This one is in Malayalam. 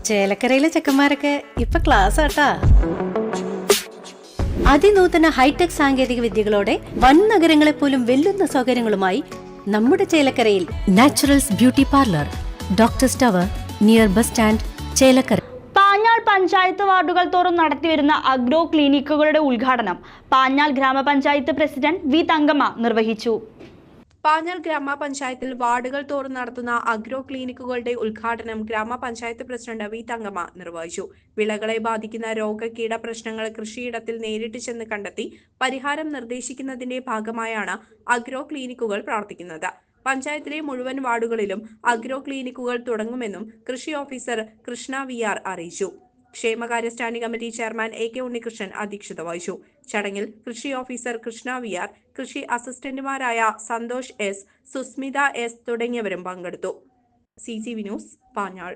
ചേലക്കരയിലെ ചെക്കന്മാരൊക്കെ ഇപ്പൊ ക്ലാസ് ആട്ടാ. അതിനൂതന ഹൈടെക് സാങ്കേതിക വിദ്യകളോടെ വൻ നഗരങ്ങളെ പോലും വെല്ലുന്ന സൗകര്യങ്ങളുമായി നമ്മുടെ ചേലക്കരയിൽ naturals beauty parlour, doctors tower, near bus stand, Chelakkara. Panjal panchayat വാർഡുകൾ തോറും നടത്തിവരുന്ന അഗ്രോ ക്ലിനിക്കുകളുടെ ഉദ്ഘാടനം പാഞ്ഞാൾ ഗ്രാമപഞ്ചായത്ത് പ്രസിഡന്റ് വി തങ്കമ്മ നിർവഹിച്ചു. പാഞ്ഞാൾ ഗ്രാമപഞ്ചായത്തിൽ വാർഡുകൾ തോറും നടത്തുന്ന അഗ്രോ ക്ലിനിക്കുകളുടെ ഉദ്ഘാടനം ഗ്രാമപഞ്ചായത്ത് പ്രസിഡന്റ് വി തങ്കമ്മ നിർവഹിച്ചു. വിളകളെ ബാധിക്കുന്ന രോഗകീട പ്രശ്നങ്ങൾ കൃഷിയിടത്തിൽ നേരിട്ട് ചെന്ന് കണ്ടെത്തി പരിഹാരം നിർദ്ദേശിക്കുന്നതിന്റെ ഭാഗമായാണ് അഗ്രോ ക്ലിനിക്കുകൾ പ്രവർത്തിക്കുന്നത്. പഞ്ചായത്തിലെ മുഴുവൻ വാർഡുകളിലും അഗ്രോ ക്ലിനിക്കുകൾ തുടങ്ങുമെന്നും കൃഷി ഓഫീസർ കൃഷ്ണ VR അറിയിച്ചു. ക്ഷേമകാര്യ standing committee chairman AK Unnikrishnan അധ്യക്ഷത വഹിച്ചു. ചടങ്ങിൽ കൃഷി ഓഫീസർ കൃഷ്ണ VR, കൃഷി അസിസ്റ്റന്റുമാരായ സന്തോഷ് S, സുസ്മിത S തുടങ്ങിയവരും പങ്കെടുത്തു. CCV news, Panjal.